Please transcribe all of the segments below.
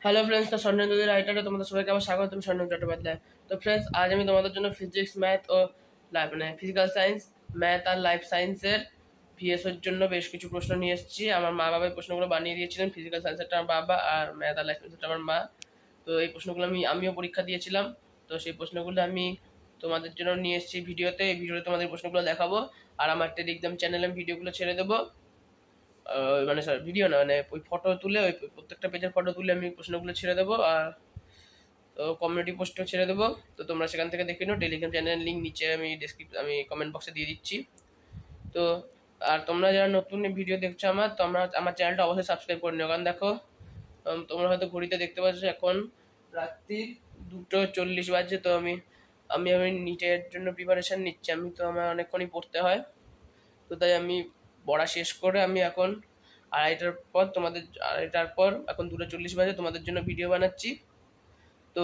Hello friends, তো স্বর্ণ নদীর রাইটারে তোমাদের সবাইকে আবার স্বাগত। তুমি স্বর্ণ চট্টোপাধ্যায়। তো ফ্রেন্ডস, আজ আমি তোমাদের জন্য ফিজিক্স, ম্যাথ ও ফিজিক্যাল সায়েন্স, ম্যাথ আর লাইফ সায়েন্সের ভিএসওর জন্য বেশ কিছু প্রশ্ন নিয়ে এসেছি। আমার মা বাবা এই প্রশ্নগুলো বানিয়ে দিয়েছিলেন। ফিজিক্যাল সায়েন্সেরটা আমার বাবা আর ম্যাথ আর লাইফ সায়েন্সেরটা আমার মা। তো এই প্রশ্নগুলো আমিও পরীক্ষা দিয়েছিলাম। তো সেই প্রশ্নগুলো আমি তোমাদের জন্য নিয়ে এসেছি ভিডিওতে। এই ভিডিওতে তোমাদের প্রশ্নগুলো দেখাবো আর আমার টেলিগ্রাম চ্যানেলে আমি ভিডিওগুলো ছেড়ে দেবো। স্যার ভিডিও না, ওই ফটো তুলে, ওই প্রত্যেকটা পেজের ফটো তুলে আমি প্রশ্নগুলো ছেড়ে দেবো আর কমিউনিটি পোস্টও ছেড়ে দেবো। তো তোমরা সেখান থেকে দেখে নিও। টেলিগ্রাম চ্যানেলের লিঙ্ক নিচে আমি কমেন্ট বক্সে দিয়ে দিচ্ছি। তো আর তোমরা যারা নতুন ভিডিও দেখছো আমার চ্যানেলটা অবশ্যই সাবস্ক্রাইব করে নিও। কারণ দেখো, তোমরা হয়তো ঘড়িতে দেখতে পাচ্ছ এখন রাত্রি 2:40 বাজে। তো আমি নিটের জন্য প্রিপারেশান নিচ্ছি। তো আমার অনেকক্ষণই পড়তে হয়। তো তাই আমি পড়া শেষ করে আমি এখন আড়াইটার পর এখন 2:40 বাজে তোমাদের জন্য ভিডিও বানাচ্ছি। তো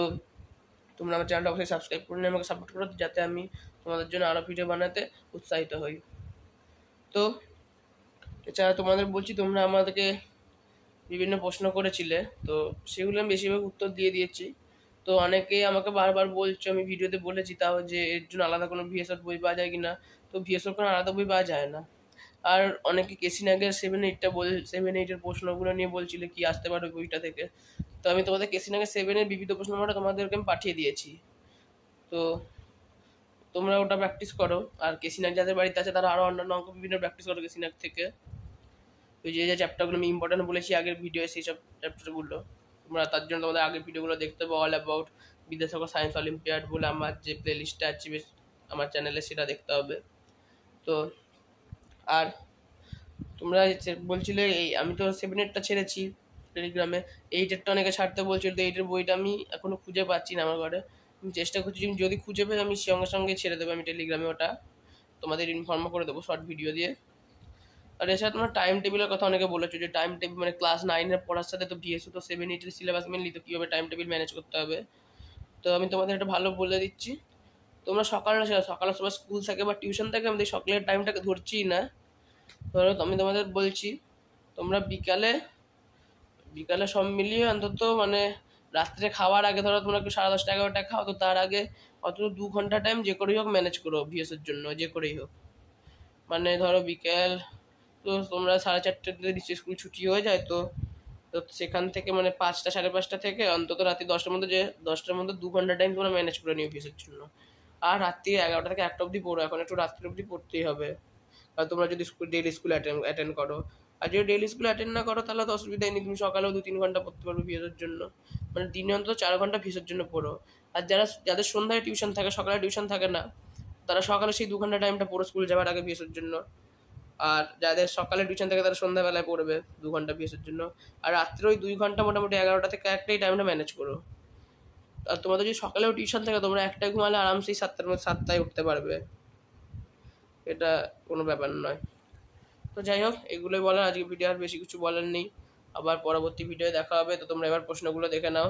তোমরা আমার চ্যানেলটা অবশ্যই সাবস্ক্রাইব করে নিয়ে আমাকে সাপোর্ট করো, যাতে আমি তোমাদের জন্য আরও ভিডিও বানাতে উৎসাহিত হই। তো এছাড়া তোমাদের বলছি, তোমরা আমাদেরকে বিভিন্ন প্রশ্ন করেছিলে, তো সেগুলো আমি বেশিরভাগ উত্তর দিয়ে দিয়েছি। তো অনেকেই আমাকে বারবার বলছো, আমি ভিডিওতে বলেছি তাও, যে এর জন্য আলাদা কোনো ভিএসওর বই পাওয়া যায় কিনা। তো ভিএসওর কোনো আলাদা বই পাওয়া যায় না। আর অনেকে কেসিনাগের 7-8 প্রশ্নগুলো নিয়ে বলছিল কি আসতে পারে বইটা থেকে। তো আমি তোমাদের কেসিনাগের 7-এর বিবিধ প্রশ্নটা তোমাদেরকে আমি পাঠিয়ে দিয়েছি। তো তোমরা ওটা প্র্যাকটিস করো। আর কেসিনাগ যাদের বাড়িতে আছে তারা আরও অন্যান্য অঙ্ক বিভিন্ন প্র্যাকটিস করো কেসিনাগ থেকে। ওই যে চ্যাপ্টারগুলো আমি ইম্পর্টেন্ট বলেছি আগের ভিডিও, সেই সব চ্যাপ্টারগুলো তোমরা, তার জন্য তোমাদের আগের ভিডিওগুলো দেখতে হবে। All about Vidyasagar science olympiad বলে আমার যে প্লে লিস্টটা আছে আমার চ্যানেলে, সেটা দেখতে হবে। তো আর তোমরা বলছিলে আমি তো 7-8টা ছেড়েছি টেলিগ্রামে, 8-এরটা অনেকে ছাড়তে বলছিল। তো 8-এর বইটা আমি এখনো খুঁজে পাচ্ছি না আমার ঘরে। আমি চেষ্টা করছি, যদি খুঁজে পাই আমি সঙ্গে সঙ্গে ছেড়ে দেবো আমি টেলিগ্রামে। ওটা তোমাদের ইনফর্ম করে দেবো শর্ট ভিডিও দিয়ে। আর এছাড়া তোমরা টাইম টেবিলের কথা অনেকে বলেছো, যে টাইম টেবিল ক্লাস 9-এর পড়ার সাথে তো ভিএসও তো 7-8-এর সিলেবাস মেনলি, তো কীভাবে টাইম টেবিল ম্যানেজ করতে হবে। তো আমি তোমাদের এটা ভালো বলে দিচ্ছি। তোমরা সকালে সবার স্কুল থাকে বা টিউশন থাকে, আমাদের সকালের টাইমটাকে ধরছিই না। ধরো আমি তোমাদের বলছি, তোমরা বিকালে সব মিলিয়ে অন্তত রাত্রে খাওয়ার আগে, ধরো তোমরা একটু 10:30-11টা খাও, তো তার আগে অন্তত 2 ঘন্টা টাইম যে করেই হোক ম্যানেজ করো ভিএসের জন্য, যে করেই হোক। ধরো বিকেল, তো তোমরা 4:30টার নিশ্চয়ই স্কুল ছুটি হয়ে যায়। তো সেখান থেকে 5টা 5:30 থেকে অন্তত রাত্রি 10টার মধ্যে 2 ঘন্টা টাইম তোমরা ম্যানেজ করে নিও ভিএসের জন্য। আর রাত্রি 11টা থেকে 1টা অবধি পড়ো। এখন একটু রাত্রি অবধি পড়তেই হবে, আর তোমরা যদি ডেইলি স্কুল অ্যাটেন্ড করো। আর যদি ডেইলি স্কুল অ্যাটেন্ড না করো তাহলে তো অসুবিধাই নেই, তুমি সকালেও 2-3 ঘন্টা পড়তে পারবে ভিএসের জন্য। দিনে অন্তত 4 ঘন্টা ভিএসের জন্য পড়ো। আর যাদের সন্ধ্যায় টিউশন থাকে, সকালে টিউশন থাকে না, তারা সকালে সেই 2 ঘন্টা টাইমটা পড়ো স্কুল যাওয়ার আগে ভিএসের জন্য। আর যাদের সকালে টিউশন থাকে তারা সন্ধ্যাবেলায় পড়বে 2 ঘন্টা ভিএসের জন্য। আর রাত্রে ওই 2 ঘন্টা মোটামুটি 11টা থেকে 1টাই টাইমটা ম্যানেজ করো। আর তোমাদের যদি সকালেও টিউশন থাকে, তোমরা 1টায় ঘুমালে আরামসেই 7টায় উঠতে পারবে, এটা কোনো ব্যাপার নয়। তো যাই হোক, এগুলোই বলার, আজকে ভিডিও আর বেশি কিছু বলার নেই। আবার পরবর্তী ভিডিওয়ে দেখা হবে। তো তোমরা এবার প্রশ্নগুলো দেখে নাও।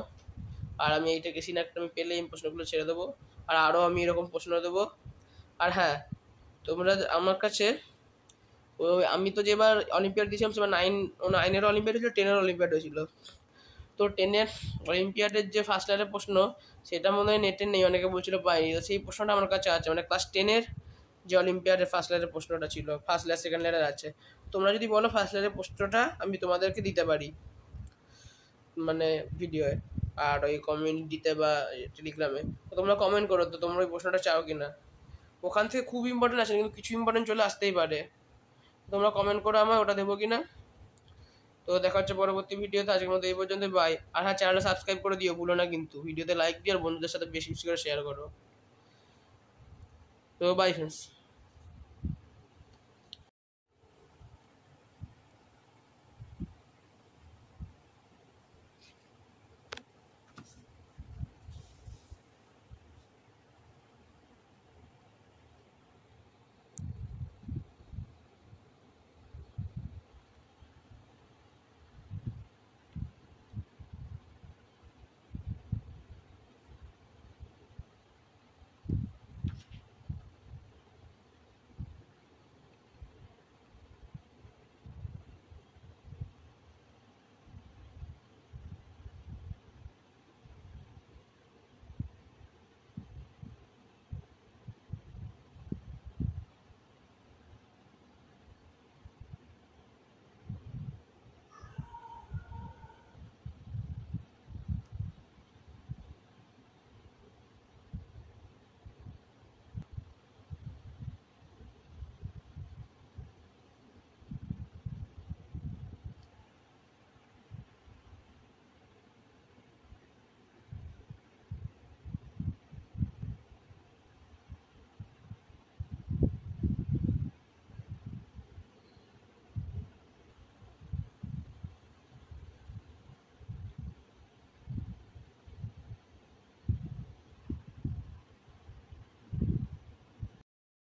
আর আমি এইটাকে সিনাকটা আমি পেলে এই প্রশ্নগুলো ছেড়ে দেবো, আর আরও আমি এরকম প্রশ্ন দেবো। আর হ্যাঁ, তোমরা আমার কাছে আমি তো যেবার অলিম্পিয়াড দিয়েছিলাম সেবার 9-এর অলিম্পিয়াড হয়েছিল, 10-এর অলিম্পিয়াড হয়েছিল। তো 10-এর অলিম্পিয়াডের যে ফার্স্ট ইয়ারের প্রশ্ন, সেটা মনে হয় নেটে নেই, অনেকে বলছিল পাই। সেই প্রশ্নটা আমার কাছে আছে, ক্লাস 10-এর যে অলিম্পিয়াডের ফার্স্ট ইয়ারের প্রশ্নটা ছিল, ফার্স্ট ইয়ার সেকেন্ড ইয়ারের আছে। তোমরা যদি বলো ফার্স্ট ইয়ারের প্রশ্নটা আমি তোমাদেরকে দিতে পারি ভিডিওয়ে, আর ওই কমিউনিটিতে বা টেলিগ্রামে। তো তোমরা কমেন্ট করো তো তোমরা ওই প্রশ্নটা চাও কিনা। ওখান থেকে খুব ইম্পর্টেন্ট আছে, কিন্তু কিছু ইম্পর্টেন্ট চলে আসতেই পারে। তোমরা কমেন্ট করো আমায় ওটা দেবো কিনা। তো দেখা হচ্ছে পরবর্তী ভিডিওতে। আজকের মতো এই পর্যন্ত, বাই। আর হ্যাঁ, চ্যানেলটা সাবস্ক্রাইব করে দিও ভুলো না কিন্তু, ভিডিওতে লাইক দিও আর বন্ধুদের সাথে বেশি বেশি করে শেয়ার করো। তো বাই ফ্রেন্ডস।